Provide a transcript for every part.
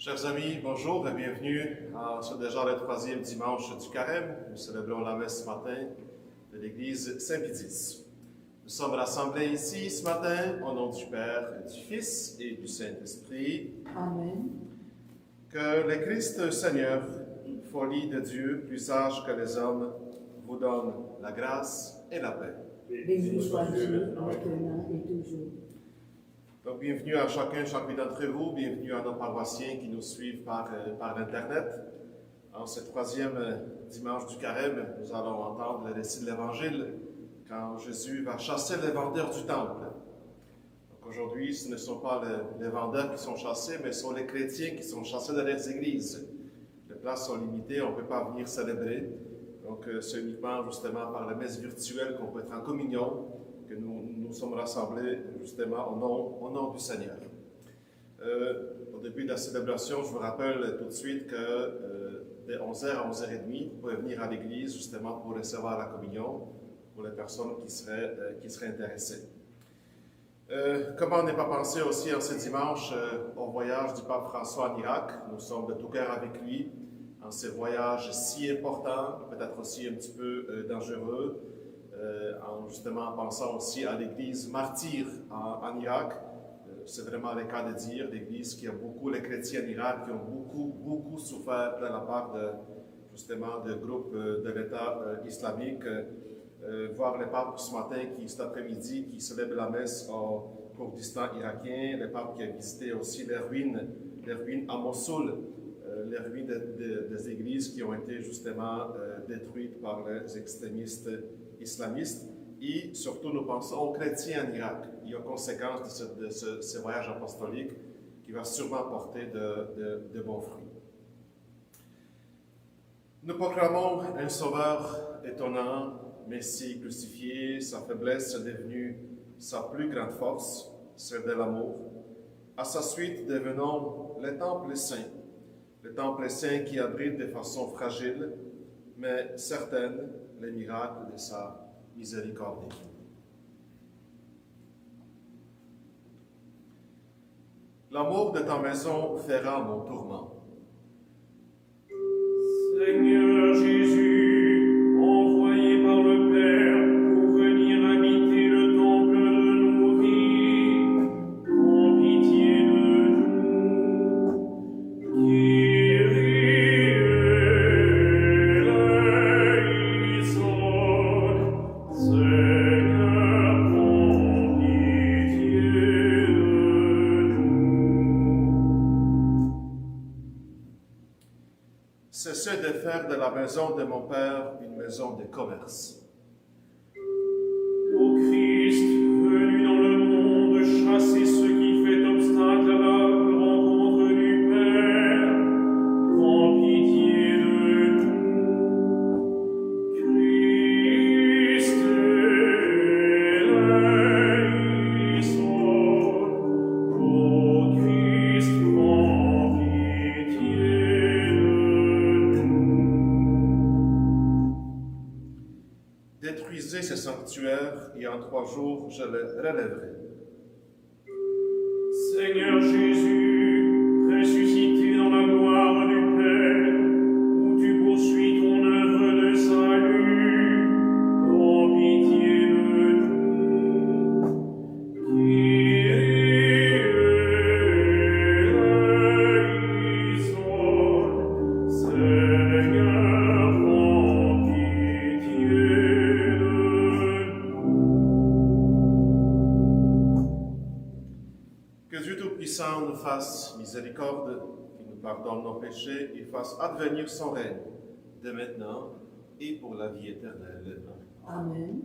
Chers amis, bonjour et bienvenue à ce déjà le troisième dimanche du Carême. Nous célébrons la messe ce matin de l'église Saint-Pédis. Nous sommes rassemblés ici ce matin au nom du Père, et du Fils et du Saint-Esprit. Amen. Que le Christ Seigneur, folie de Dieu, plus sage que les hommes, vous donne la grâce et la paix. Béni soit Dieu, maintenant et toujours. Donc, bienvenue à chacune d'entre vous, bienvenue à nos paroissiens qui nous suivent par l'Internet. En ce troisième dimanche du Carême, nous allons entendre le récit de l'Évangile quand Jésus va chasser les vendeurs du temple. Donc aujourd'hui, ce ne sont pas les vendeurs qui sont chassés, mais ce sont les chrétiens qui sont chassés de leurs églises. Les places sont limitées, on ne peut pas venir célébrer. Donc c'est uniquement justement par la messe virtuelle qu'on peut être en communion, que nous sommes rassemblés justement au nom du Seigneur. Au début de la célébration, je vous rappelle tout de suite que de 11h à 11h30, vous pouvez venir à l'église justement pour recevoir la communion pour les personnes qui seraient intéressées. Comment on n'est pas pensé aussi en ce dimanche au voyage du pape François en Irak? Nous sommes de tout cœur avec lui en ce voyage si important, peut-être aussi un petit peu dangereux, en pensant aussi à l'église martyre en Irak. C'est vraiment le cas de dire, l'église qui a beaucoup, les chrétiens en Irak qui ont beaucoup souffert de la part de groupes de l'État islamique. Voir le pape ce matin, cet après-midi, qui célèbre la messe au Kurdistan irakien, le pape qui a visité aussi les ruines à Mossoul, les ruines des églises qui ont été justement détruites par les extrémistes islamistes. Et surtout, nous pensons aux chrétiens en Irak et aux conséquences de ce voyage apostolique qui va sûrement porter de bons fruits. Nous proclamons un sauveur étonnant, Messie crucifié, sa faiblesse est devenue sa plus grande force, celle de l'amour. À sa suite, devenons le temple saint qui abrite de façon fragile, mais certaine, les miracles de sa miséricorde. L'amour de ta maison fera mon tourment. Seigneur Jésus, envoyé par le Père pour venir habiter le temple de nos vies, prends pitié de nous. Kyrie eleison, Seigneur, prends pitié de nous. Cessez de faire de la maison de mon Père une maison de commerce. Ô Christ, venu dans le monde chasser ce qui fait obstacle à la rencontre du Père, prends pitié de nous. Christ eleison, ô Christ, prends pitié de nous. Détruisez ce sanctuaire et en 3 jours je le relèverai. Seigneur Jésus, ressuscité dans la gloire du Père, où tu poursuis ton œuvre de salut, prends pitié de nous. Kyrie eleison, Seigneur, prends pitié de nous. Que Dieu Tout-Puissant nous fasse miséricorde, qu'il nous pardonne nos péchés et fasse advenir son règne, de maintenant et pour la vie éternelle. Amen.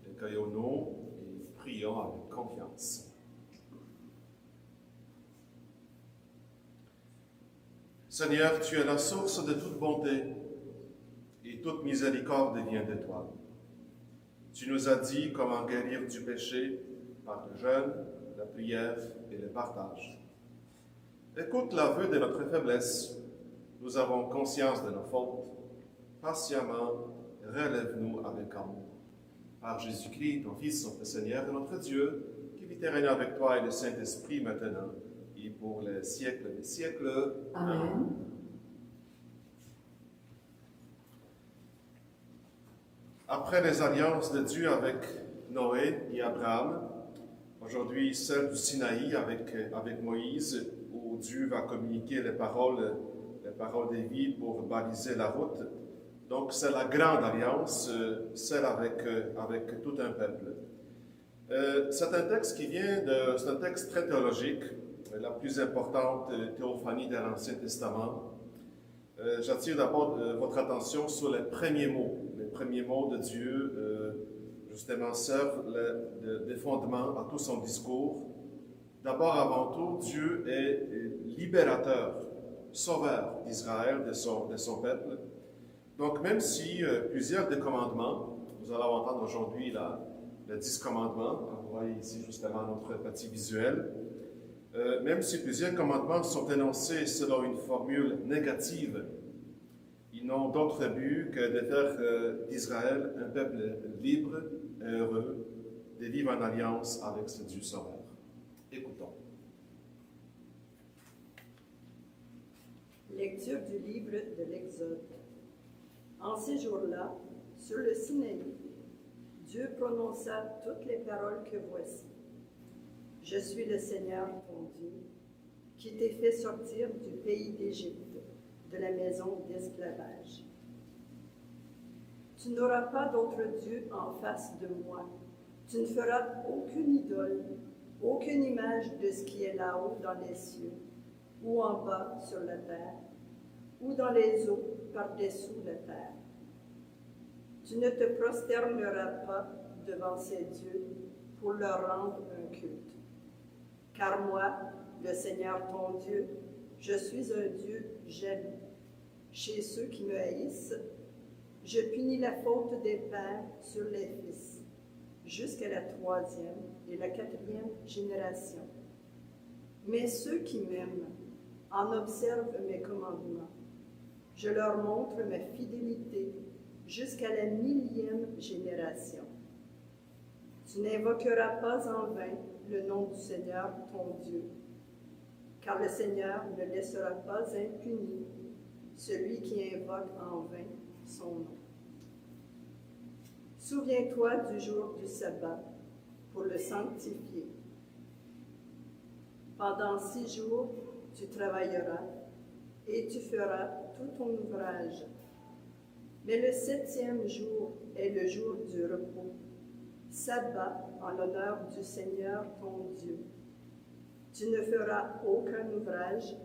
Recueillons-nous et Prions avec confiance. Seigneur, tu es la source de toute bonté et toute miséricorde vient de toi. Tu nous as dit comment guérir du péché par le jeûne, la prière et le partage. Écoute l'aveu de notre faiblesse. Nous avons conscience de nos fautes. Patiemment, relève-nous avec amour. Par Jésus-Christ, ton Fils, notre Seigneur et notre Dieu, qui vit et règne avec toi et le Saint-Esprit maintenant et pour les siècles des siècles. Amen. Après les alliances de Dieu avec Noé et Abraham, aujourd'hui celle du Sinaï avec Moïse, où Dieu va communiquer les paroles des vies pour baliser la route. Donc c'est la grande alliance, celle avec tout un peuple. C'est un texte c'est un texte très théologique, la plus importante théophanie de l'Ancien Testament. J'attire d'abord votre attention sur les premiers mots. Les premiers mots de Dieu, justement, servent de fondement à tout son discours. D'abord, avant tout, Dieu est libérateur, sauveur d'Israël, de son peuple. Donc, même si plusieurs des commandements, nous allons entendre aujourd'hui les 10 commandements, vous voyez ici justement notre petit visuel, même si plusieurs commandements sont énoncés selon une formule négative, ils n'ont d'autre but que de faire d'Israël un peuple libre et heureux, de vivre en alliance avec ce Dieu sauveur. Écoutons. Lecture du livre de l'Exode. En ces jours-là, sur le Sinaï, Dieu prononça toutes les paroles que voici. Je suis le Seigneur, ton Dieu, qui t'ai fait sortir du pays d'Égypte, de la maison d'esclavage. Tu n'auras pas d'autre Dieu en face de moi. Tu ne feras aucune idole, aucune image de ce qui est là-haut dans les cieux, ou en bas sur la terre, ou dans les eaux par-dessous la terre. Tu ne te prosterneras pas devant ces dieux pour leur rendre un culte. Car moi, le Seigneur ton Dieu, je suis un Dieu jaloux. Chez ceux qui me haïssent, je punis la faute des pères sur les fils, jusqu'à la 3e et la 4e génération. Mais ceux qui m'aiment en observent mes commandements. Je leur montre ma fidélité jusqu'à la 1000e génération. Tu n'invoqueras pas en vain le nom du Seigneur ton Dieu, car le Seigneur ne laissera pas impuni celui qui invoque en vain son nom. Souviens-toi du jour du sabbat pour le sanctifier. Pendant 6 jours, tu travailleras et tu feras tout ton ouvrage. Mais le 7e jour est le jour du repos, sabbat en l'honneur du Seigneur ton Dieu. Tu ne feras aucun ouvrage,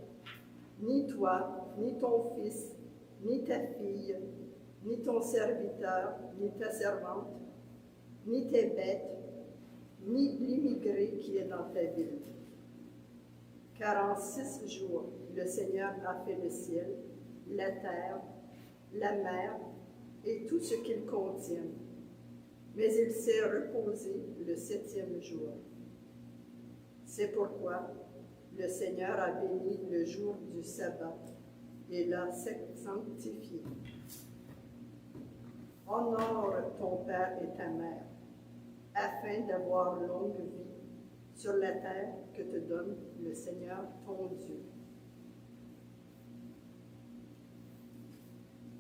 ni toi, ni ton fils, ni ta fille, ni ton serviteur, ni ta servante, ni tes bêtes, ni l'immigré qui est dans ta ville. Car en 6 jours, le Seigneur a fait le ciel, la terre, la mer et tout ce qu'ils contiennent. Mais il s'est reposé le 7e jour. C'est pourquoi le Seigneur a béni le jour du sabbat et l'a sanctifié. Honore ton père et ta mère, afin d'avoir longue vie sur la terre que te donne le Seigneur ton Dieu.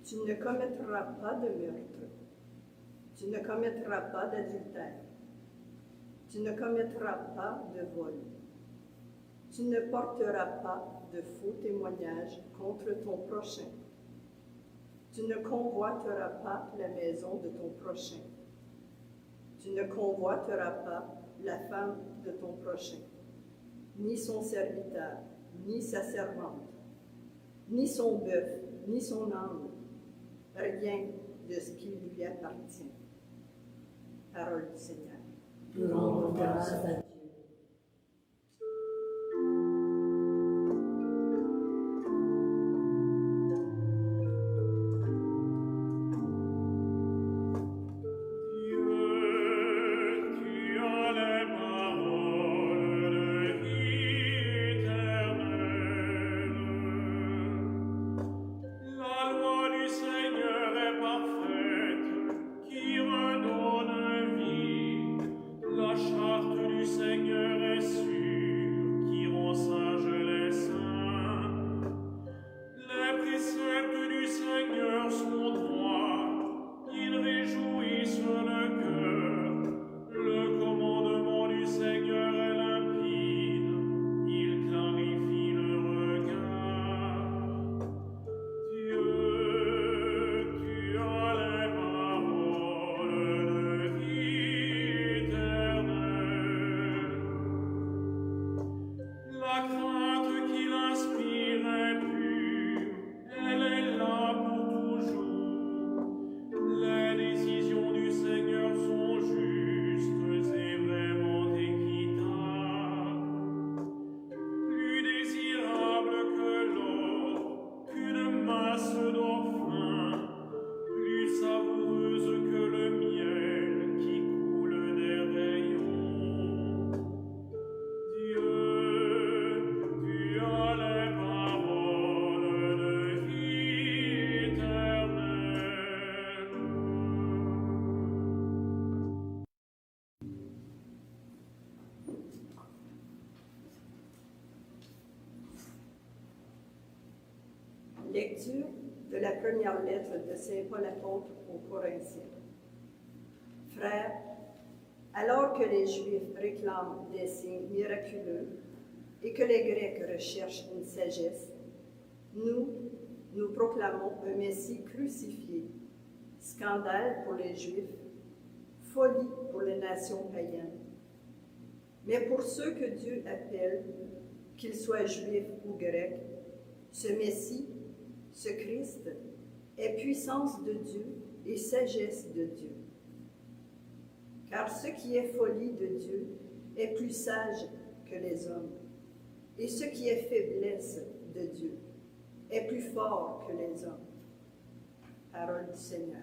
Tu ne commettras pas de meurtre. Tu ne commettras pas d'adultère. Tu ne commettras pas de vol. Tu ne porteras pas de faux témoignages contre ton prochain. Tu ne convoiteras pas la maison de ton prochain. Tu ne convoiteras pas la femme de ton prochain, ni son serviteur, ni sa servante, ni son bœuf, ni son âne, rien de ce qui lui appartient. Parole du Seigneur. Nous rendons grâce à Dieu. Lecture de la première lettre de Saint Paul apôtre aux Corinthiens. Frères, alors que les Juifs réclament des signes miraculeux et que les Grecs recherchent une sagesse, nous proclamons un Messie crucifié, scandale pour les Juifs, folie pour les nations païennes. Mais pour ceux que Dieu appelle, qu'ils soient Juifs ou Grecs, ce Messie, ce Christ, est puissance de Dieu et sagesse de Dieu. Car ce qui est folie de Dieu est plus sage que les hommes, et ce qui est faiblesse de Dieu est plus fort que les hommes. Parole du Seigneur.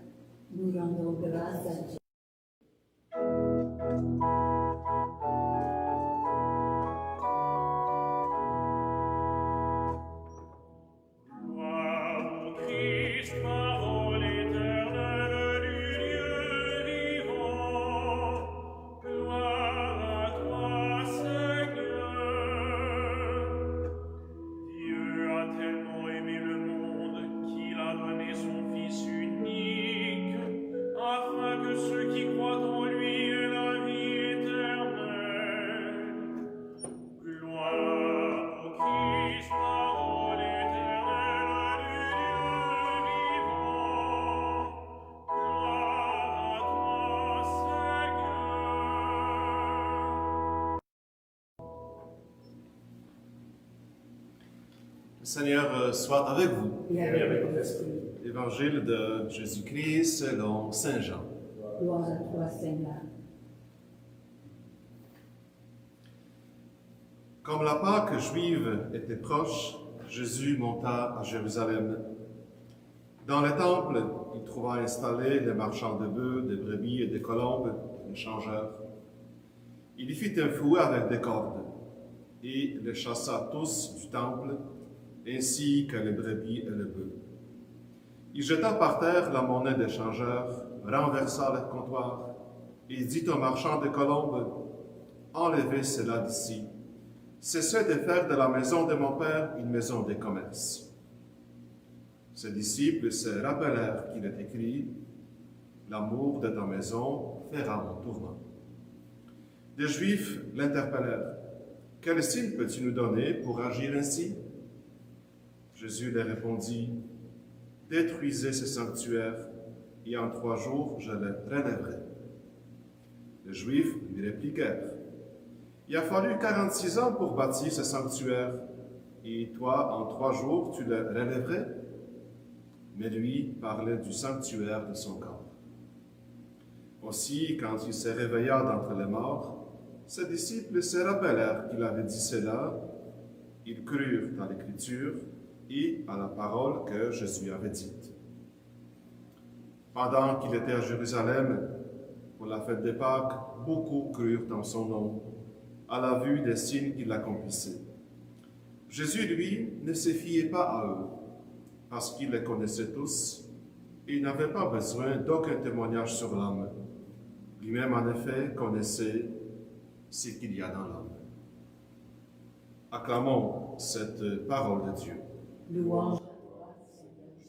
Nous rendons grâce à Dieu. Le Seigneur soit avec vous. Et avec votre esprit. Évangile de Jésus-Christ selon Saint Jean. Gloire à toi, Seigneur. Comme la Pâque juive était proche, Jésus monta à Jérusalem. Dans le temple, il trouva installés les marchands de bœufs, de brebis et de colombes, les changeurs. Il y fit un fouet avec des cordes, et les chassa tous du temple, ainsi que les brebis et les bœufs. Il jeta par terre la monnaie des changeurs, renversa le comptoir, et dit aux marchands de colombes, « Enlevez cela d'ici. Cessez de faire de la maison de mon Père une maison de commerce. » Ses disciples se rappelèrent qu'il est écrit, « L'amour de ta maison fera mon tourment. » Des Juifs l'interpellèrent, « Quel signe peux-tu nous donner pour agir ainsi ?» Jésus leur répondit, « Détruisez ce sanctuaire, et en 3 jours je le relèverai. » Les Juifs lui répliquèrent, « Il a fallu 46 ans pour bâtir ce sanctuaire, et toi, en 3 jours, tu le relèverais ?» Mais lui parlait du sanctuaire de son corps. Aussi, quand il se réveilla d'entre les morts, ses disciples se rappelèrent qu'il avait dit cela. Ils crurent à l'Écriture et à la parole que Jésus avait dite. Pendant qu'il était à Jérusalem, pour la fête des Pâques, beaucoup crurent en son nom, à la vue des signes qu'il accomplissait. Jésus, lui, ne se fiait pas à eux, parce qu'il les connaissait tous, et il n'avait pas besoin d'aucun témoignage sur l'homme. Lui-même, en effet, connaissait ce qu'il y a dans l'homme. Acclamons cette parole de Dieu. Louange à toi, Seigneur Jésus.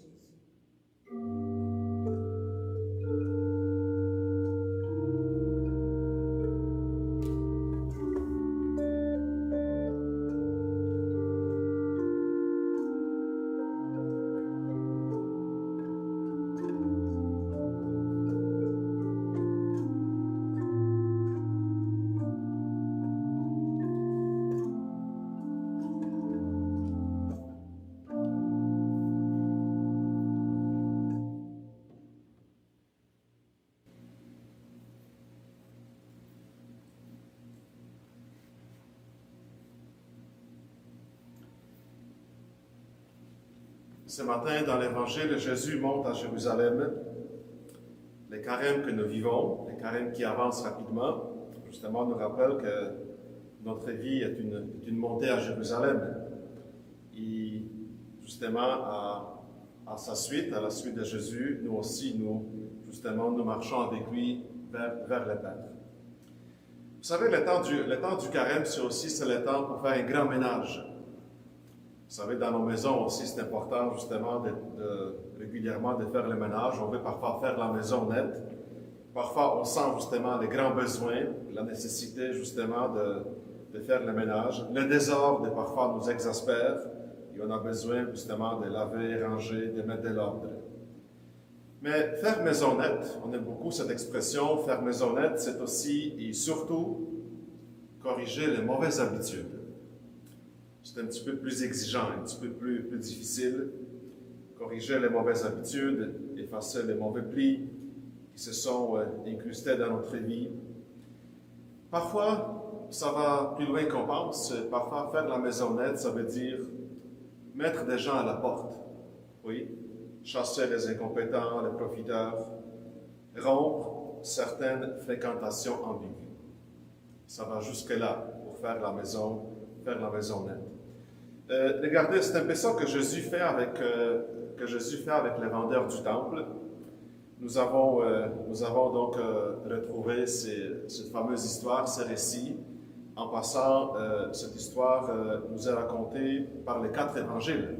Ce matin, dans l'Évangile, Jésus monte à Jérusalem. Les carèmes que nous vivons, les carèmes qui avancent rapidement, justement, nous rappellent que notre vie est une montée à Jérusalem. Et justement, à sa suite, à la suite de Jésus, nous aussi, nous marchons avec lui vers le Père. Vous savez, le temps du carême, c'est le temps pour faire un grand ménage. Vous savez, dans nos maisons aussi, c'est important justement régulièrement de faire le ménage. On veut parfois faire la maison nette. Parfois, on sent justement les grands besoins, la nécessité justement de faire le ménage. Le désordre, parfois, nous exaspère et on a besoin justement de laver, ranger, de mettre de l'ordre. Mais faire maison nette, on aime beaucoup cette expression, faire maison nette, c'est aussi et surtout corriger les mauvaises habitudes. C'est un petit peu plus exigeant, un petit peu plus difficile. Corriger les mauvaises habitudes, effacer les mauvais plis qui se sont incrustés dans notre vie. Parfois, ça va plus loin qu'on pense. Parfois, faire la maison nette, ça veut dire mettre des gens à la porte. Oui, chasser les incompétents, les profiteurs, rompre certaines fréquentations ambiguës. Ça va jusque-là pour faire la maison nette. Regardez, c'est un peu ça que Jésus fait avec les vendeurs du temple. Nous avons donc retrouvé cette fameuse histoire, ce récit. En passant, cette histoire nous est racontée par les 4 évangiles.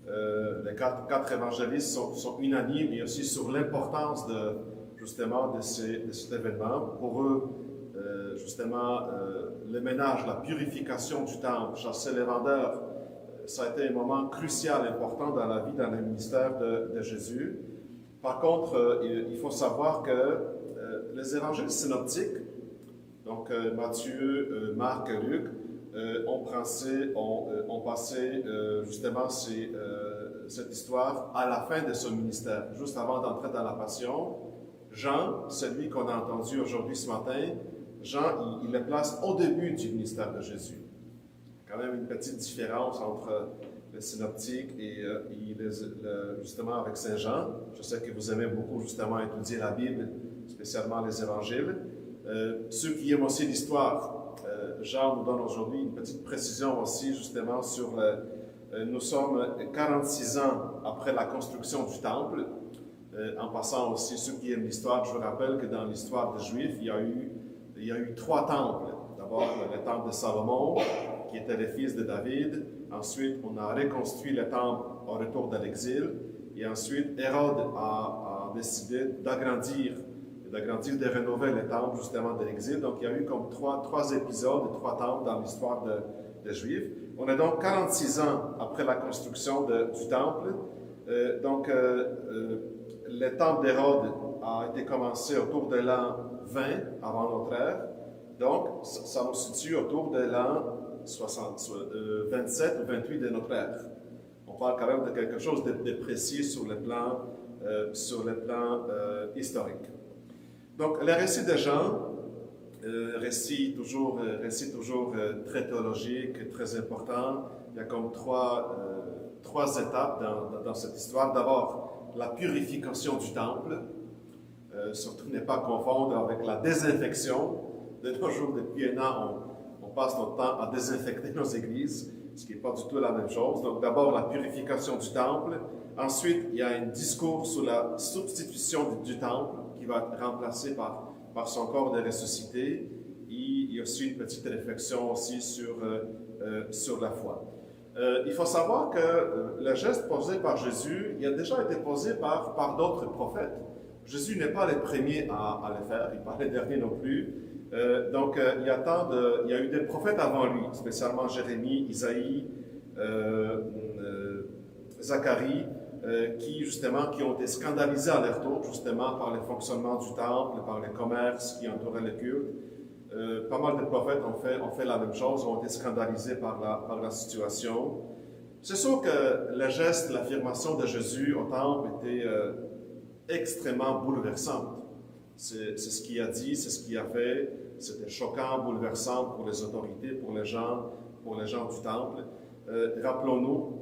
Les quatre évangélistes sont unanimes et aussi sur l'importance de cet événement. Pour eux, le ménage, la purification du temple, chasser les vendeurs, ça a été un moment crucial, important dans la vie, dans le ministère de Jésus. Par contre, il faut savoir que les évangiles synoptiques, donc Matthieu, Marc et Luc, ont passé justement cette histoire à la fin de son ministère, juste avant d'entrer dans la Passion. Jean, celui qu'on a entendu aujourd'hui ce matin, Jean, il le place au début du ministère de Jésus. Quand même une petite différence entre le synoptique et justement avec Saint Jean. Je sais que vous aimez beaucoup justement étudier la Bible, spécialement les évangiles. Ceux qui aiment aussi l'histoire, Jean nous donne aujourd'hui une petite précision aussi justement sur nous sommes 46 ans après la construction du temple. En passant aussi, ceux qui aiment l'histoire, je vous rappelle que dans l'histoire des Juifs, il y a eu 3 temples. D'abord, le temple de Salomon, qui était le fils de David. Ensuite, on a reconstruit le temple au retour de l'exil. Et ensuite, Hérode a décidé d'agrandir, de rénover le temple justement de l'exil. Donc, il y a eu comme 3 épisodes, 3 temples dans l'histoire des Juifs. On est donc 46 ans après la construction du temple. Le temple d'Hérode a été commencé autour de l'an 20 avant notre ère. Donc, ça nous situe autour de l'an 27 ou 28 de notre ère. On parle quand même de quelque chose de précis sur le plan historique. Donc, le récit de Jean, récit toujours très théologique, très important. Il y a comme trois étapes dans cette histoire. D'abord, la purification du temple. Surtout ne pas confondre avec la désinfection. De nos jours, depuis un an, on passe notre temps à désinfecter nos églises, ce qui n'est pas du tout la même chose. Donc, d'abord, la purification du temple. Ensuite, il y a un discours sur la substitution du temple qui va être remplacé par son corps de ressuscité. Et il y a aussi une petite réflexion aussi sur la foi. Il faut savoir que le geste posé par Jésus, il a déjà été posé par d'autres prophètes. Jésus n'est pas le premier à le faire, il n'est pas le dernier non plus. Donc, il y a eu des prophètes avant lui, spécialement Jérémie, Isaïe, Zacharie, qui ont été scandalisés à leur tour, justement, par le fonctionnement du temple, par le commerce qui entourait le culte. Pas mal de prophètes ont fait la même chose, ont été scandalisés par la situation. C'est sûr que le geste, l'affirmation de Jésus au temple était extrêmement bouleversante. C'est ce qu'il a dit, c'est ce qu'il a fait. C'était choquant, bouleversant pour les autorités, pour les gens du temple. Rappelons-nous,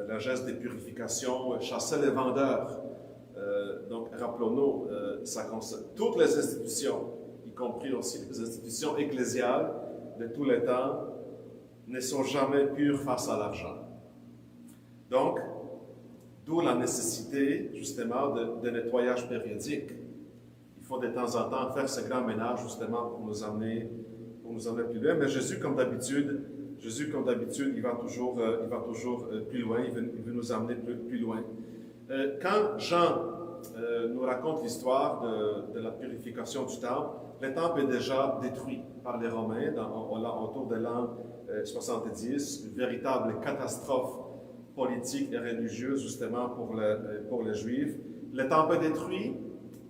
le geste de purification chassait les vendeurs. Donc, rappelons-nous, ça concerne toutes les institutions, y compris aussi les institutions ecclésiales de tous les temps, ne sont jamais pures face à l'argent. Donc, d'où la nécessité, justement, de nettoyage périodique. Il faut de temps en temps faire ce grand ménage, justement, pour nous amener plus loin. Mais Jésus, comme d'habitude, il va toujours plus loin, il veut nous amener plus loin. Quand Jean nous raconte l'histoire de la purification du temple, le temple est déjà détruit par les Romains autour de l'an 70, une véritable catastrophe politique et religieuse, justement, pour les Juifs. Le temple est détruit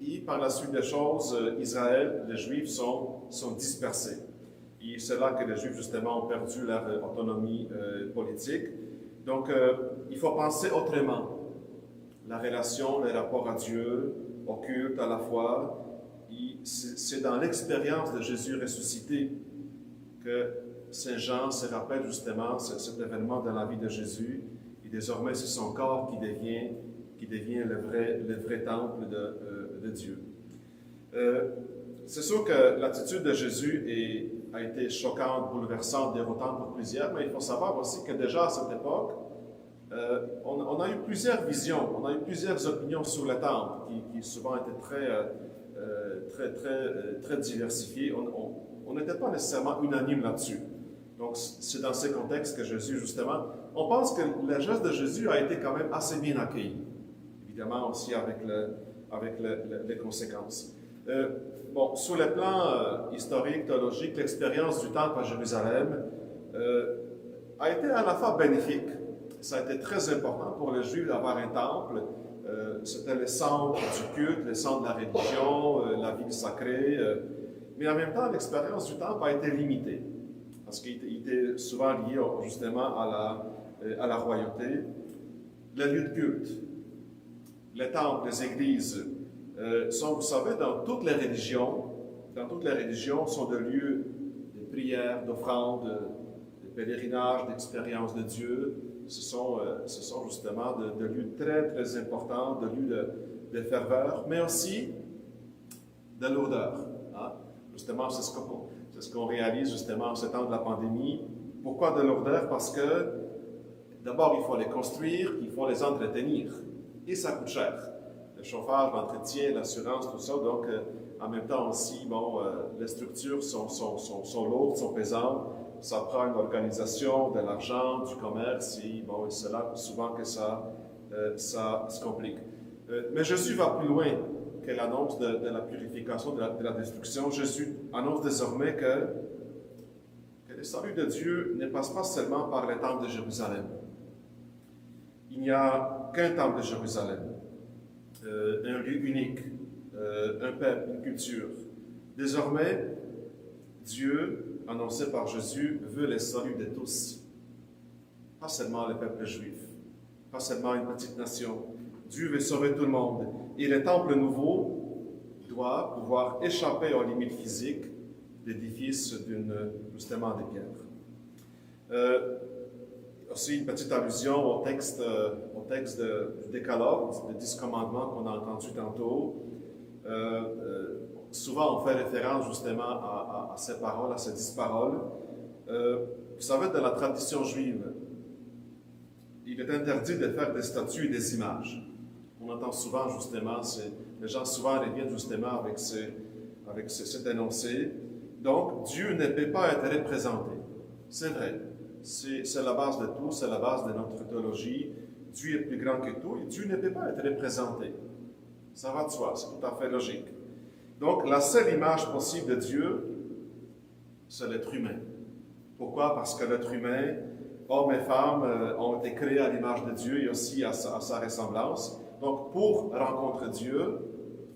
et, par la suite des choses, Israël, les Juifs sont dispersés. Et c'est là que les Juifs, justement, ont perdu leur autonomie politique. Donc, il faut penser autrement. La relation, les rapports à Dieu, au culte, à la foi. C'est dans l'expérience de Jésus ressuscité que Saint Jean se rappelle justement cet événement dans la vie de Jésus. Et désormais, c'est son corps qui devient le vrai temple de Dieu. C'est sûr que l'attitude de Jésus a été choquante, bouleversante, déroutante pour plusieurs, mais il faut savoir aussi que déjà à cette époque, on a eu plusieurs visions, on a eu plusieurs opinions sur le temple qui souvent étaient très diversifiées. On n'était pas nécessairement unanime là-dessus. Donc, c'est dans ces contextes que Jésus, justement, on pense que le geste de Jésus a été quand même assez bien accueilli. Évidemment, aussi avec les conséquences. Sur le plan historique, théologique, l'expérience du temple à Jérusalem a été à la fois bénéfique. Ça a été très important pour les Juifs d'avoir un temple. C'était le centre du culte, le centre de la religion, la ville sacrée. Mais en même temps, l'expérience du temple a été limitée, parce qu'il était souvent lié justement à la royauté. Les lieux de culte, les temples, les églises, sont, vous savez, dans toutes les religions, sont des lieux de prière, d'offrande, de pèlerinage, d'expérience de Dieu. Ce sont justement de lieux très, très importants, de lieux de ferveur, mais aussi de lourdeur. Hein? Justement, c'est ce qu'on réalise justement en ce temps de la pandémie. Pourquoi de lourdeur? Parce que d'abord, il faut les construire, il faut les entretenir. Et ça coûte cher. Le chauffage, l'entretien, l'assurance, tout ça. Donc, en même temps aussi, les structures sont lourdes, sont pesantes. Ça prend une organisation, de l'argent, du commerce, et c'est là souvent que ça se complique. Mais Jésus va plus loin que l'annonce de la purification, de la destruction. Jésus annonce désormais que le salut de Dieu ne passe pas seulement par le temple de Jérusalem. Il n'y a qu'un temple de Jérusalem, un lieu unique, un peuple, une culture. Désormais, Dieu, annoncé par Jésus, veut le salut de tous. Pas seulement le peuple juif, pas seulement une petite nation. Dieu veut sauver tout le monde. Et le temple nouveau doit pouvoir échapper aux limites physiques d'édifice justement des pierres. Aussi une petite allusion au texte du Décalogue, des 10 commandements qu'on a entendu tantôt. Souvent, on fait référence justement à ces paroles, à ces 10 paroles. Vous savez, dans la tradition juive, il est interdit de faire des statues et des images. On entend souvent justement, les gens souvent reviennent justement avec cet énoncé. Donc, Dieu ne peut pas être représenté. C'est vrai. C'est la base de tout, c'est la base de notre théologie. Dieu est plus grand que tout et Dieu ne peut pas être représenté. Ça va de soi, c'est tout à fait logique. Donc, la seule image possible de Dieu, c'est l'être humain. Pourquoi? Parce que l'être humain, hommes et femmes, ont été créés à l'image de Dieu et aussi à sa ressemblance. Donc, pour rencontrer Dieu,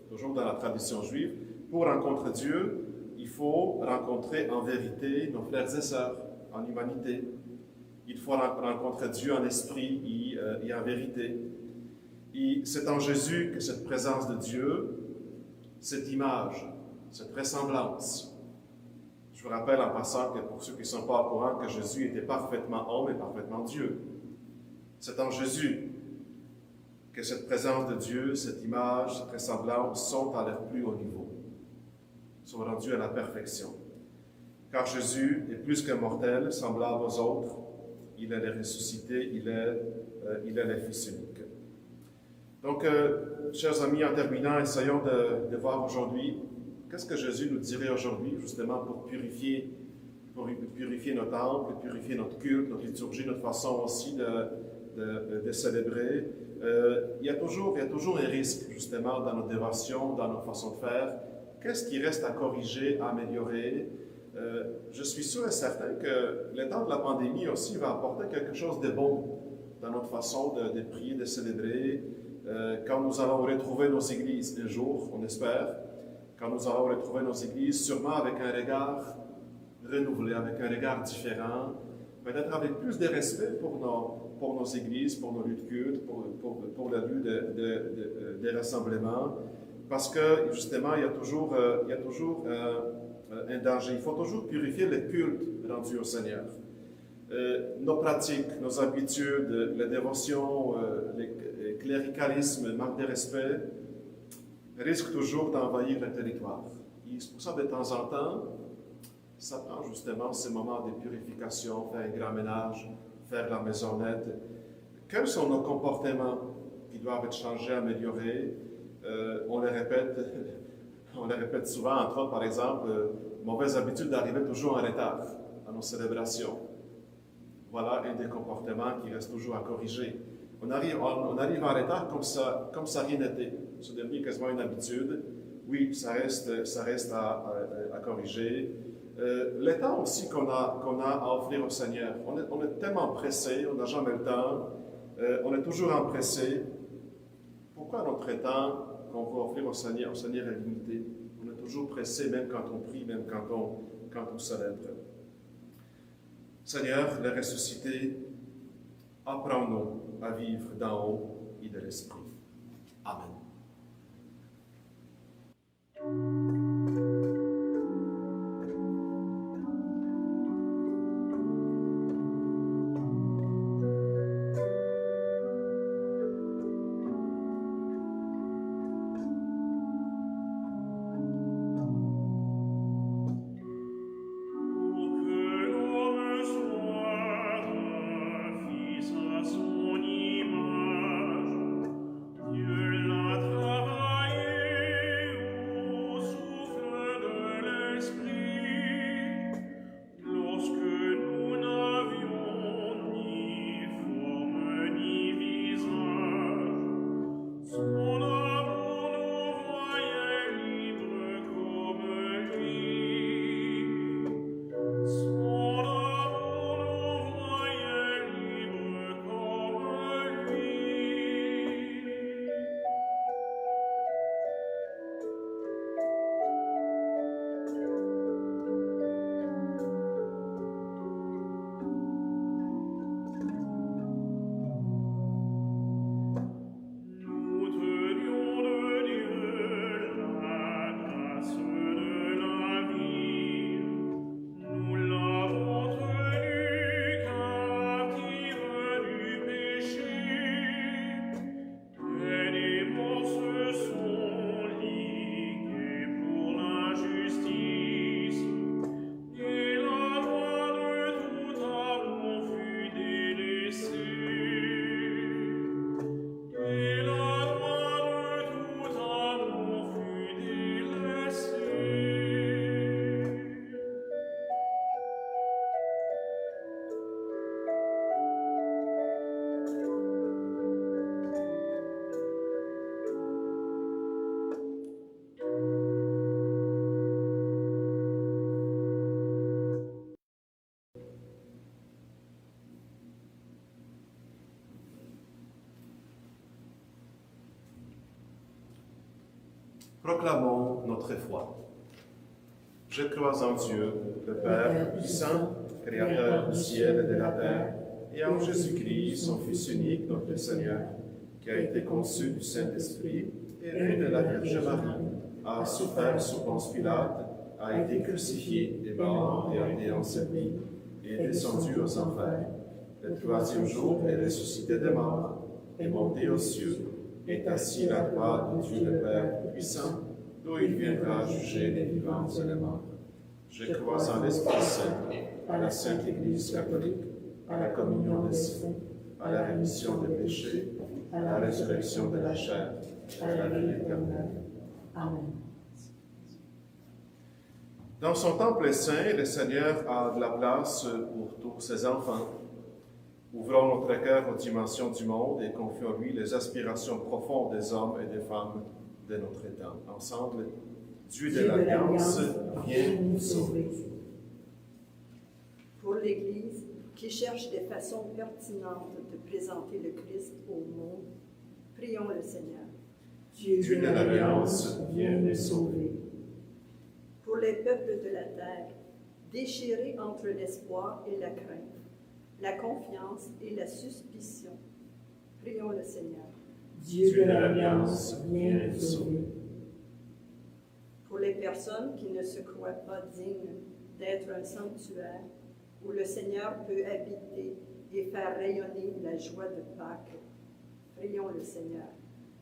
toujours dans la tradition juive, pour rencontrer Dieu, il faut rencontrer en vérité nos frères et sœurs, en humanité. Il faut rencontrer Dieu en esprit et en vérité. Et c'est en Jésus que cette présence de Dieu, cette image, cette ressemblance. Je vous rappelle en passant que pour ceux qui ne sont pas au courant, que Jésus était parfaitement homme et parfaitement Dieu. C'est en Jésus que cette présence de Dieu, cette image, cette ressemblance sont à leur plus haut niveau, sont rendues à la perfection. Car Jésus est plus qu'un mortel, semblable aux autres. Il est le ressuscité, il est le Fils unique. Donc, chers amis, en terminant, essayons de voir aujourd'hui, qu'est-ce que Jésus nous dirait aujourd'hui, justement, pour purifier nos temples, purifier notre culte, notre liturgie, notre façon aussi de célébrer. Il y a toujours un risque, justement, dans nos dévotions, dans nos façons de faire. Qu'est-ce qui reste à corriger, à améliorer? Je suis sûr et certain que le temps de la pandémie aussi va apporter quelque chose de bon dans notre façon de prier, de célébrer. Quand nous allons retrouver nos églises un jour, on espère, quand nous allons retrouver nos églises, sûrement avec un regard renouvelé, avec un regard différent, peut-être avec plus de respect pour nos églises, pour nos lieux de culte, pour le lieu des rassemblements, parce que justement, il y a toujours un danger. Il faut toujours purifier le culte rendu au Seigneur. Nos pratiques, nos habitudes, la dévotion, le cléricalisme, manque de respect, risquent toujours d'envahir le territoire. Et c'est pour ça, de temps en temps, ça prend justement ces moments de purification, faire un grand ménage, faire la maison nette. Quels sont nos comportements qui doivent être changés, améliorés? On les répète souvent, entre autres, par exemple, mauvaise habitude d'arriver toujours en retard à nos célébrations. Voilà un des comportements qui reste toujours à corriger. On arrive en retard comme ça rien n'était. C'est devenu quasiment une habitude. Oui, ça reste à corriger. Le temps aussi qu'on a à offrir au Seigneur. On est tellement pressé, on n'a jamais le temps. On est toujours empressé. Pourquoi notre temps qu'on veut offrir au Seigneur est limité? On est toujours pressé, même quand on prie, même quand on célèbre. Seigneur, le ressuscité, apprends-nous à vivre d'en haut et de l'Esprit. Amen. Dieu l'a Proclamons notre foi. Je crois en Dieu, le Père puissant, Créateur du ciel et de la terre, et en Jésus-Christ, son Fils unique, notre Seigneur, qui a été conçu du Saint-Esprit, et né de la Vierge Marie, a souffert sous Ponce Pilate, a été crucifié, est mort et a été enseveli, et est descendu aux enfers. Le troisième jour est ressuscité des morts, est monté aux cieux, est assis à la droite de Dieu le Père puissant, d'où il viendra juger les vivants et les morts. Je crois en l'Esprit Saint, à la Sainte Église catholique, à la communion des saints, à la rémission des péchés, à la résurrection de la chair, à la vie éternelle. Amen. Dans son temple saint, le Seigneur a de la place pour tous ses enfants. Ouvrons notre cœur aux dimensions du monde et confions-lui les aspirations profondes des hommes et des femmes de notre temps. Ensemble, Dieu de l'Alliance, viens nous sauver. Pour l'Église, qui cherche des façons pertinentes de présenter le Christ au monde, prions le Seigneur. Dieu de l'Alliance, viens nous sauver. Pour les peuples de la terre, déchirés entre l'espoir et la crainte, la confiance et la suspicion, prions le Seigneur. Dieu de l'Alliance, viens nous sauver. Pour les personnes qui ne se croient pas dignes d'être un sanctuaire où le Seigneur peut habiter et faire rayonner la joie de Pâques, prions le Seigneur.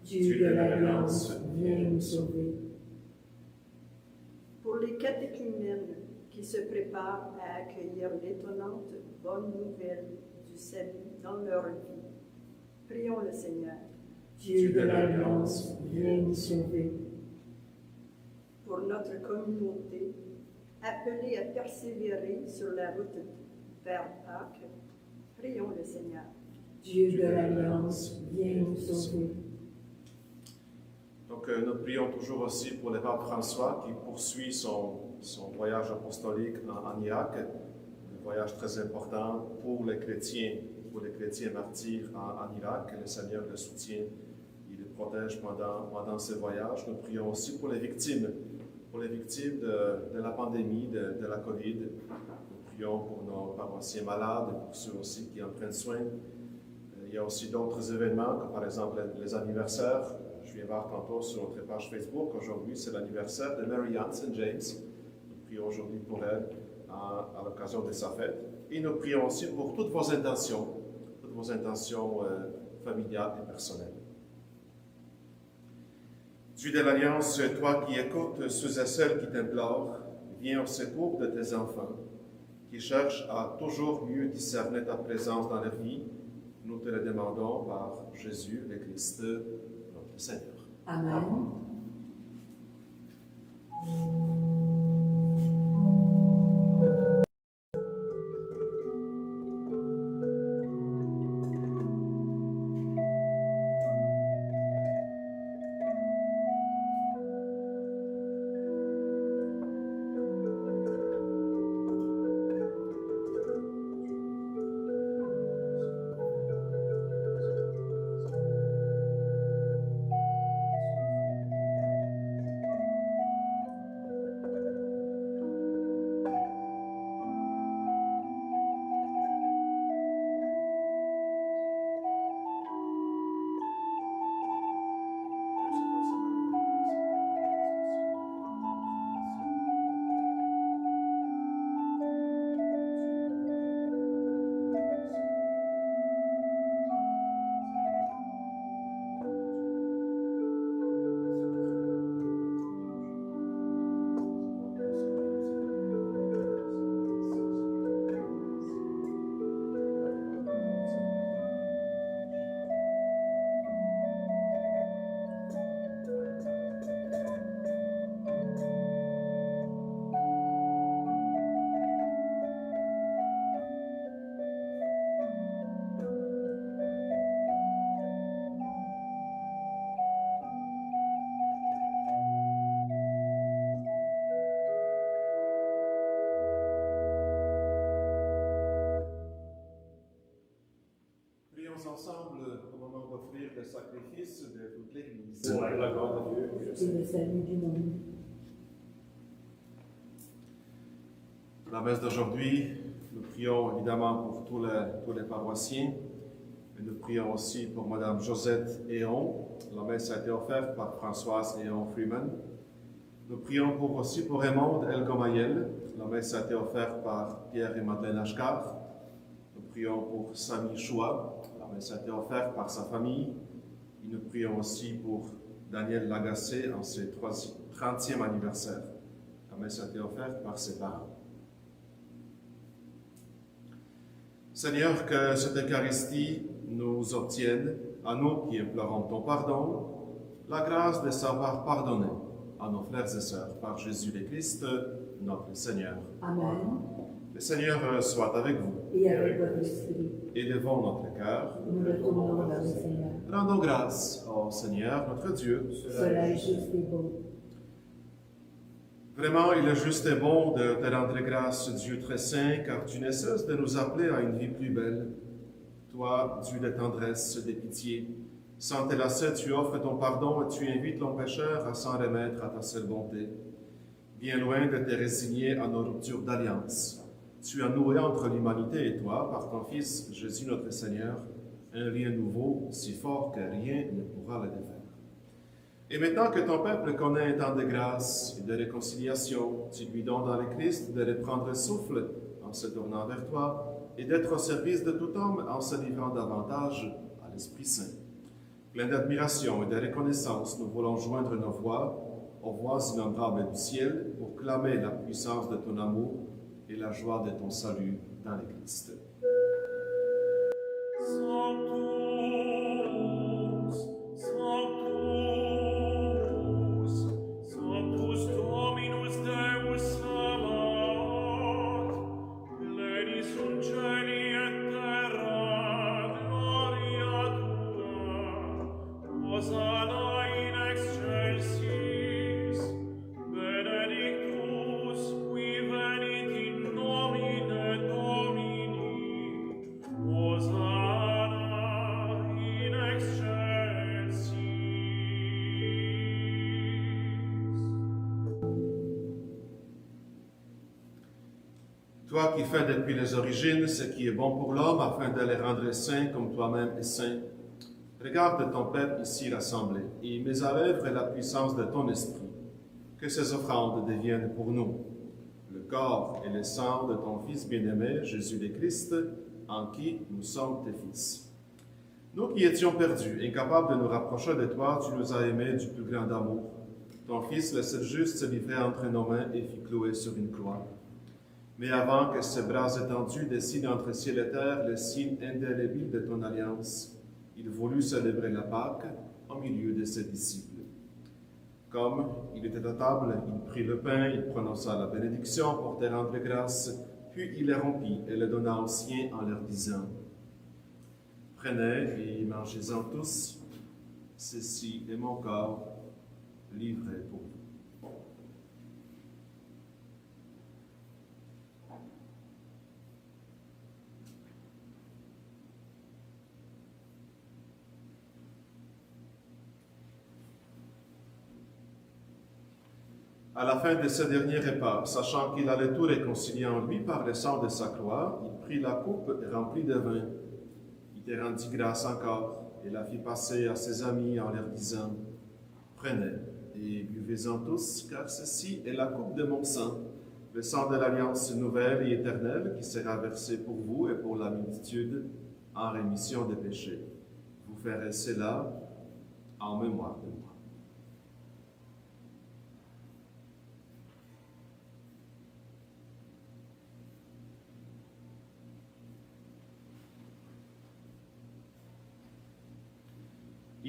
Dieu de l'Alliance, viens nous sauver. Pour les catéchumènes qui se préparent à accueillir l'étonnante bonne nouvelle du salut dans leur vie, prions le Seigneur. Dieu de l'Alliance, viens nous sauver. Pour notre communauté, appelée à persévérer sur la route vers Pâques, prions le Seigneur. Dieu de l'Alliance, viens nous sauver. Donc, nous prions toujours aussi pour le pape François qui poursuit son voyage apostolique en Irak, un voyage très important pour les chrétiens martyrs en Irak. Le Seigneur le soutient, il le protège pendant ce voyage. Nous prions aussi pour les victimes de la pandémie, de la COVID. Nous prions pour nos paroissiens malades, pour ceux aussi qui en prennent soin. Il y a aussi d'autres événements, comme par exemple les anniversaires. Je viens voir tantôt sur notre page Facebook. Aujourd'hui, c'est l'anniversaire de Mary-Ann St. James. Nous prions aujourd'hui pour elle à l'occasion de sa fête. Et nous prions aussi pour toutes vos intentions familiales et personnelles. Dieu de l'Alliance, toi qui écoutes ceux et celles qui t'implorent, viens au secours de tes enfants, qui cherchent à toujours mieux discerner ta présence dans leur vie. Nous te le demandons par Jésus, le Christ, notre Seigneur. Amen. Ensemble, au moment d'offrir le sacrifice de toute l'Église. Pour la gloire de Dieu et et le salut du monde. La messe d'aujourd'hui, nous prions évidemment pour tous les paroissiens, mais nous prions aussi pour Madame Josette Héon. La messe a été offerte par Françoise Héon Freeman. Nous prions aussi pour Raymond Elgomayel. La messe a été offerte par Pierre et Madeleine Ashkar. Nous prions pour Sami Choua. La messe a été offerte par sa famille. Et nous prions aussi pour Daniel Lagacé en ses 30e anniversaire. La messe a été offerte par ses parents. Seigneur, que cette Eucharistie nous obtienne, à nous qui implorons ton pardon, la grâce de savoir pardonner à nos frères et sœurs par Jésus le Christ, notre Seigneur. Amen. Le Seigneur soit avec vous. Et avec votre esprit, Élevons notre cœur. nous le tournons vers le Seigneur. Rendons grâce au Seigneur, notre Dieu. Cela est juste et bon. Vraiment, il est juste et bon de te rendre grâce, Dieu très saint, car tu ne cesses de nous appeler à une vie plus belle. Toi, Dieu de tendresse, de pitié, sans te lasser, tu offres ton pardon et tu invites l'empêcheur à s'en remettre à ta seule bonté. Bien loin de te résigner à nos ruptures d'alliance, tu as noué entre l'humanité et toi, par ton Fils, Jésus notre Seigneur, un lien nouveau, si fort que rien ne pourra le défaire. Et maintenant que ton peuple connaît un temps de grâce et de réconciliation, tu lui donnes dans le Christ de reprendre souffle en se tournant vers toi et d'être au service de tout homme en se livrant davantage à l'Esprit Saint. Plein d'admiration et de reconnaissance, nous voulons joindre nos voix aux voix innombrables du ciel pour clamer la puissance de ton amour et la joie de ton salut dans le Christ. Toi qui fais depuis les origines ce qui est bon pour l'homme afin de les rendre saints comme toi-même es saint, regarde ton peuple ici rassemblé et mets à l'œuvre la puissance de ton esprit, que ces offrandes deviennent pour nous le corps et le sang de ton Fils bien-aimé, Jésus le Christ, en qui nous sommes tes fils. Nous qui étions perdus, incapables de nous rapprocher de toi, tu nous as aimés du plus grand amour. Ton Fils, le seul juste, se livrait entre nos mains et fit clouer sur une croix. Mais avant que ses bras étendus dessinent entre ciel et terre le signe indélébile de ton alliance, il voulut célébrer la Pâque au milieu de ses disciples. Comme il était à table, il prit le pain, il prononça la bénédiction pour te rendre grâce, puis il le rompit et le donna aux siens en leur disant « Prenez et mangez-en tous, ceci est mon corps livré pour vous. » À la fin de ce dernier repas, sachant qu'il allait tout réconcilier en lui par le sang de sa croix, il prit la coupe remplie de vin. Il te rendit grâce encore et la fit passer à ses amis en leur disant « Prenez et buvez-en tous, car ceci est la coupe de mon sang, le sang de l'alliance nouvelle et éternelle qui sera versé pour vous et pour la multitude en rémission des péchés. Vous ferez cela en mémoire de moi. »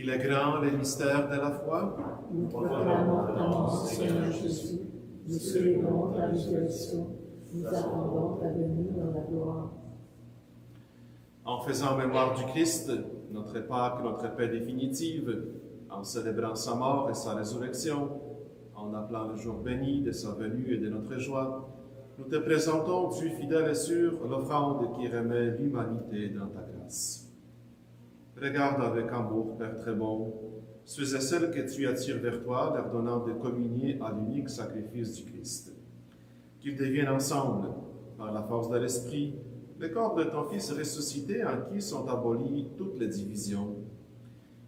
Il est grand le mystère de la foi. Nous proclamons ta mort, Seigneur Jésus. Nous célébrons ta résurrection. Nous attendons ta venue dans la gloire. En faisant mémoire du Christ, notre Pâque, notre paix définitive, en célébrant sa mort et sa résurrection, en appelant le jour béni de sa venue et de notre joie, nous te présentons, Dieu fidèle et sûr, l'offrande qui remet l'humanité dans ta grâce. Regarde avec amour, Père très bon, ceux et celles que tu attires vers toi, leur donnant de communier à l'unique sacrifice du Christ. Qu'ils deviennent ensemble, par la force de l'Esprit, le corps de ton Fils ressuscité en qui sont abolies toutes les divisions.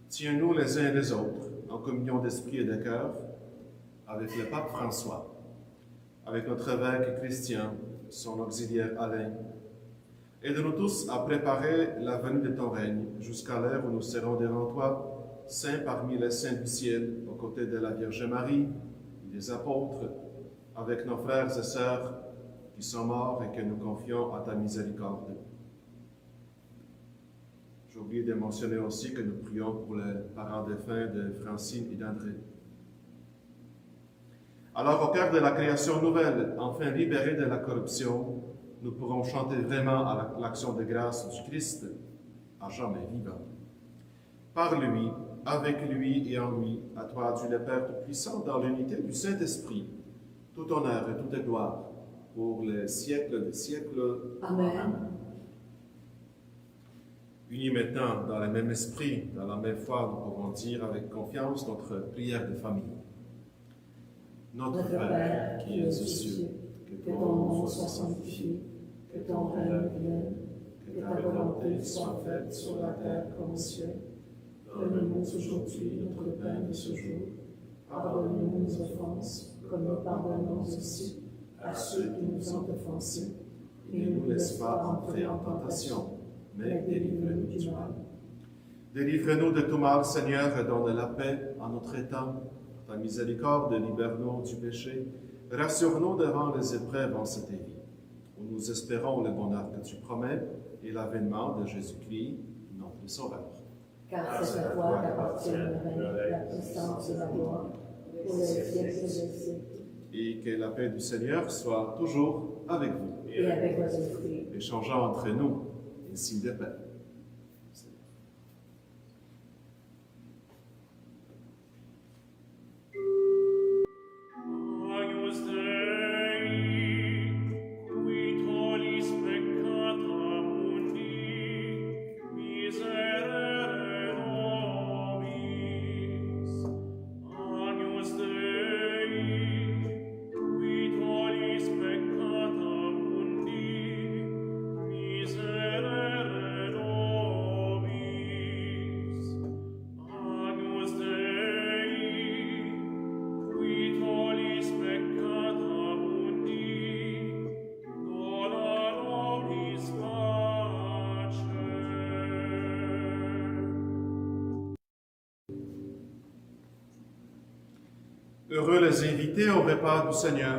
Tiens-nous les uns et les autres, en communion d'esprit et de cœur, avec le pape François, avec notre évêque Christian, son auxiliaire Alain. Aide-nous tous à préparer la venue de ton règne, jusqu'à l'heure où nous serons devant toi, saints parmi les saints du ciel, aux côtés de la Vierge Marie, des apôtres, avec nos frères et sœurs qui sont morts et que nous confions à ta miséricorde. J'ai oublié de mentionner aussi que nous prions pour les parents défunts de Francine et d'André. Alors, au cœur de la création nouvelle, enfin libérée de la corruption, nous pourrons chanter vraiment à l'action de grâce du Christ, à jamais vivant. Par lui, avec lui et en lui, à toi, Dieu le Père Tout-Puissant, dans l'unité du Saint-Esprit, tout honneur et toute gloire, pour les siècles des siècles. Amen. Unis maintenant dans le même esprit, dans la même foi, nous pouvons dire avec confiance notre prière de famille. Notre Père, qui es aux cieux, que ton nom soit sanctifié, que ton règne vienne, que ta volonté soit faite sur la terre comme au ciel. Donne-nous aujourd'hui notre pain de ce jour. Pardonne-nous nos offenses, comme nous pardonnons aussi à ceux qui nous ont offensés. Et ne nous laisse pas entrer en tentation, mais délivre-nous du mal. Délivre-nous de tout mal, Seigneur, et donne la paix à notre État. Ta miséricorde, libère-nous du péché. Rassure-nous devant les épreuves en cette vie, où nous espérons le bonheur que tu promets et l'avènement de Jésus-Christ, notre Sauveur. Car c'est à toi qu'appartient le règne, la puissance et la gloire, pour les siècles des siècles. Et que la paix du Seigneur soit toujours avec vous. Et avec votre esprit. Échangeant entre nous des signes de paix. Agnus Dei, qui tollis peccata mundi, miserere nobis. Agnus Dei, qui tollis peccata mundi, miserere nobis. Agnus Dei, qui tollis peccata mundi, dona nobis pace. Heureux les invités au repas du Seigneur.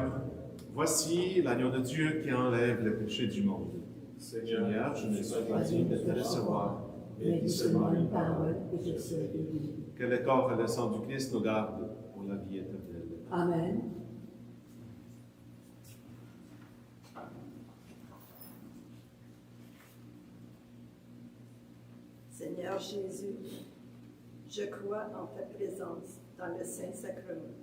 Voici l'agneau de Dieu qui enlève le péché du monde. Seigneur, je ne suis pas digne de te recevoir, Mais dis seulement une parole et je serai guéri. que le corps et le sang du Christ nous gardent pour la vie éternelle. Amen. Seigneur Jésus, je crois en ta présence dans le Saint-Sacrement.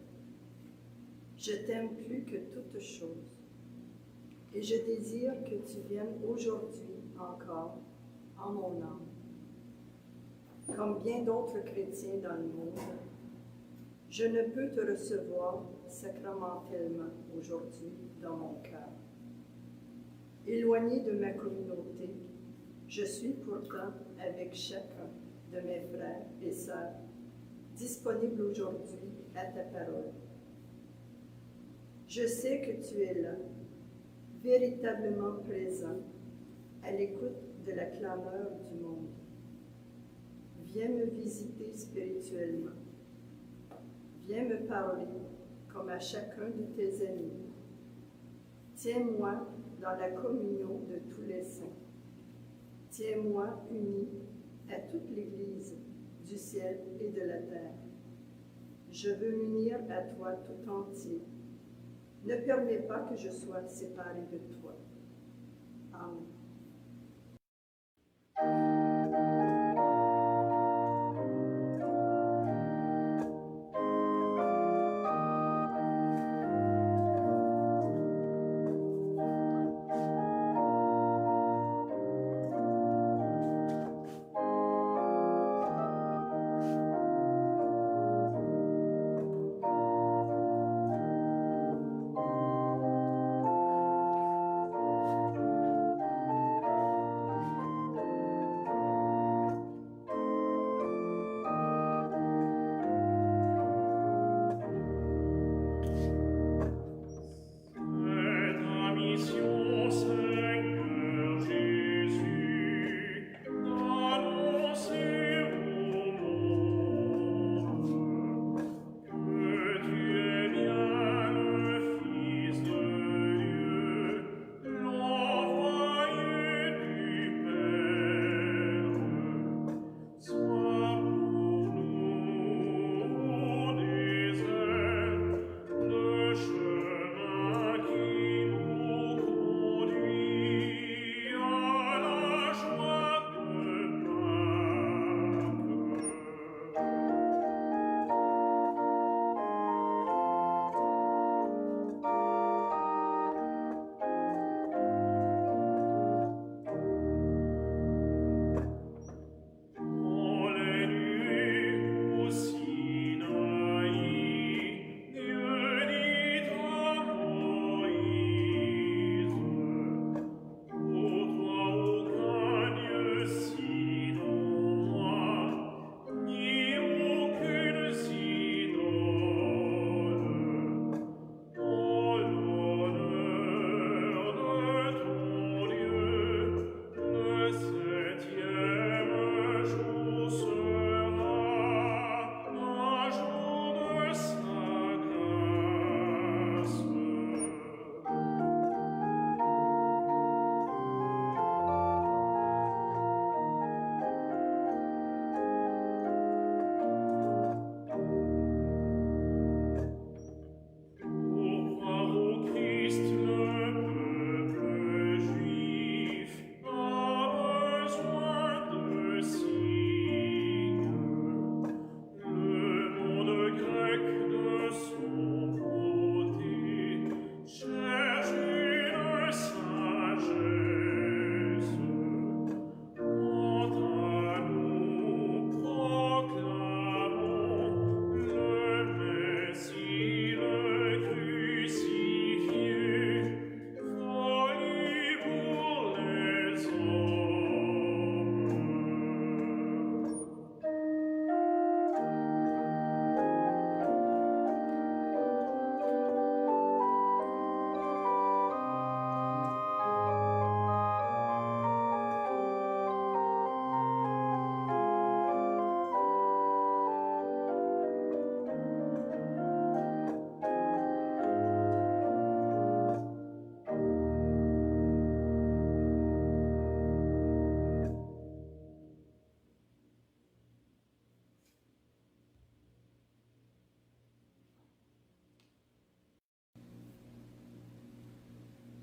Je t'aime plus que toute chose et je désire que tu viennes aujourd'hui encore en mon âme. Comme bien d'autres chrétiens dans le monde, je ne peux te recevoir sacramentellement aujourd'hui dans mon cœur. Éloigné de ma communauté, je suis pourtant avec chacun de mes frères et sœurs, disponible aujourd'hui à ta parole. Je sais que tu es là, véritablement présent, à l'écoute de la clameur du monde. Viens me visiter spirituellement. Viens me parler comme à chacun de tes amis. Tiens-moi dans la communion de tous les saints. Tiens-moi uni à toute l'Église du ciel et de la terre. Je veux m'unir à toi tout entier. Ne permets pas que je sois séparé de toi. Amen.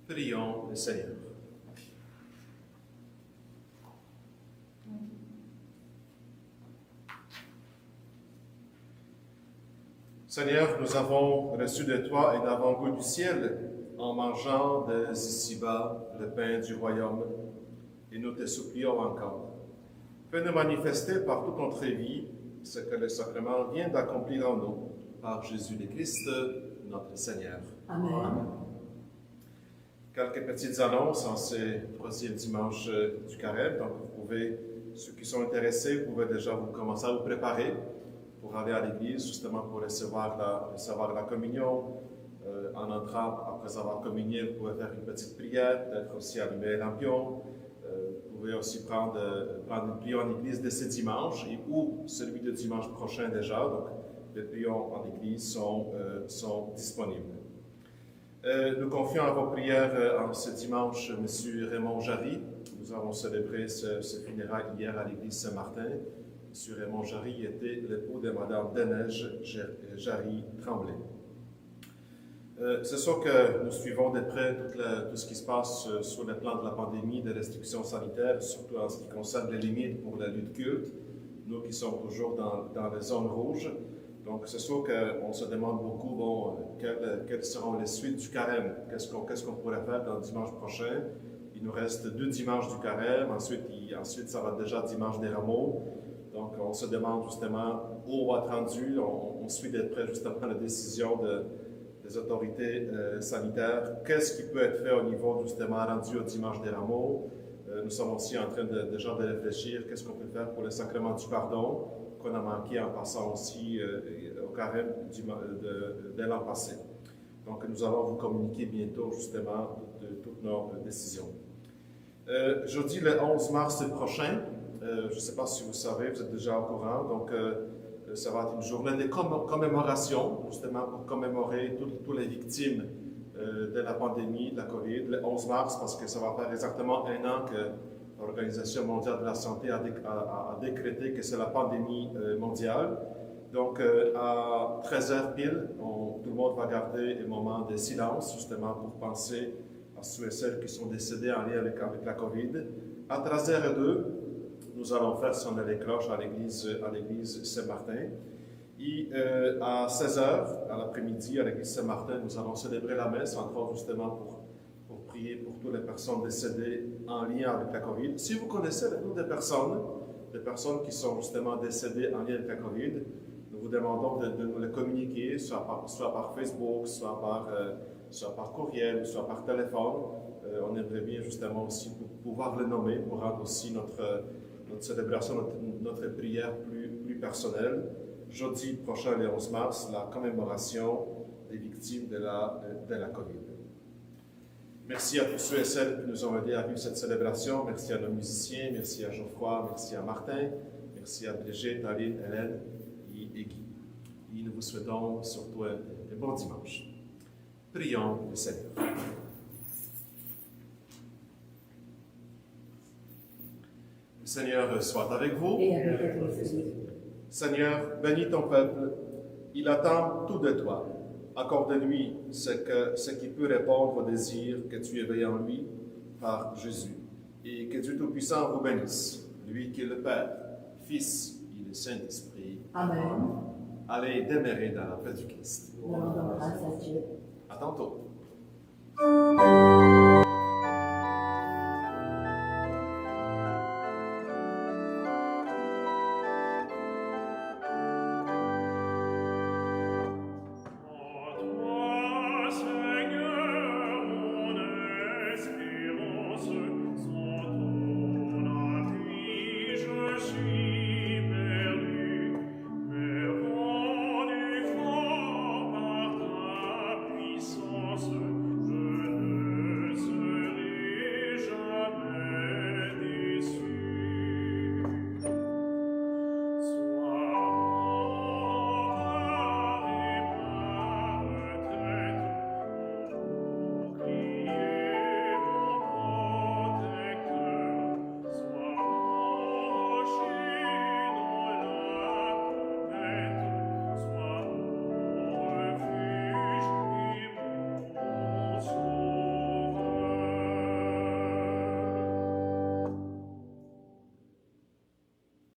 Prions le Seigneur. Seigneur, nous avons reçu de toi un avant-goût du ciel en mangeant dès ici-bas le pain du royaume, et nous te supplions encore. Fais-nous manifester par toute notre vie ce que le sacrement vient d'accomplir en nous, par Jésus le Christ, notre Seigneur. Amen. Quelques petites annonces en ce troisième dimanche du carême. Donc, vous pouvez, ceux qui sont intéressés, vous pouvez déjà commencer à vous préparer pour aller à l'église, justement pour recevoir la communion. En entrant, après avoir communié, vous pouvez faire une petite prière, peut-être aussi allumer un lampion. Vous pouvez aussi prendre une prière en église de ce dimanche ou celui de dimanche prochain déjà. Donc, les prières en église sont disponibles. Nous confions à vos prières en ce dimanche M. Raymond Jarry. Nous avons célébré ce funérail hier à l'église Saint-Martin. M. Raymond Jarry était l'époux de Mme Denège Jarry Tremblay. C'est sûr que nous suivons de près tout ce qui se passe sur le plan de la pandémie, des restrictions sanitaires, surtout en ce qui concerne les limites pour la lutte culte, nous qui sommes toujours dans les zones rouges. Donc c'est sûr qu'on se demande beaucoup, quelles seront les suites du carême, qu'est-ce qu'on pourrait faire dans le dimanche prochain. Il nous reste 2 dimanches du carême, ensuite ça va déjà dimanche des rameaux. Donc on se demande justement où on va être rendu, on suit de près justement la décision des autorités sanitaires. Qu'est-ce qui peut être fait au niveau justement rendu au dimanche des rameaux? Nous sommes aussi en train déjà de réfléchir qu'est-ce qu'on peut faire pour le sacrement du pardon, qu'on a manqué en passant aussi au carême de l'an passé. Donc nous allons vous communiquer bientôt justement de toutes nos décisions. Jeudi le 11 mars prochain, je ne sais pas si vous savez, vous êtes déjà au courant, donc ça va être une journée de commémoration, justement pour commémorer toutes les victimes de la pandémie, de la COVID, le 11 mars, parce que ça va faire exactement 1 an que l'Organisation mondiale de la santé a décrété que c'est la pandémie mondiale. Donc, à 13h pile, tout le monde va garder un moment de silence, justement pour penser à ceux et celles qui sont décédés en lien avec la COVID. À 13h02, nous allons faire sonner les cloches à l'église Saint-Martin. Et à 16h, à l'après-midi, à l'église Saint-Martin, nous allons célébrer la messe, entre autres justement pour prier pour toutes les personnes décédées en lien avec la COVID. Si vous connaissez le nom des personnes qui sont justement décédées en lien avec la COVID, nous vous demandons de nous les communiquer, soit par Facebook, soit par courriel, soit par téléphone. On aimerait bien justement aussi pouvoir le nommer pour rendre aussi notre célébration, notre prière plus personnelle. Jeudi prochain, le 11 mars, la commémoration des victimes de la COVID. Merci à tous ceux et celles qui nous ont aidés à vivre cette célébration. Merci à nos musiciens, merci à Geoffroy, merci à Martin, merci à Brigitte, Aline, Hélène et Guy. Et nous vous souhaitons surtout un bon dimanche. Prions le Seigneur. Le Seigneur soit avec vous. Et avec votre esprit. Seigneur, bénis ton peuple. Il attend tout de toi. Accorde-lui ce qui peut répondre au désir que tu éveilles en lui par Jésus. Et que Dieu Tout-Puissant vous bénisse, lui qui est le Père, Fils et le Saint-Esprit. Amen. Allez demeurer dans la paix du Christ. Nous rendons grâce à Dieu. À tantôt.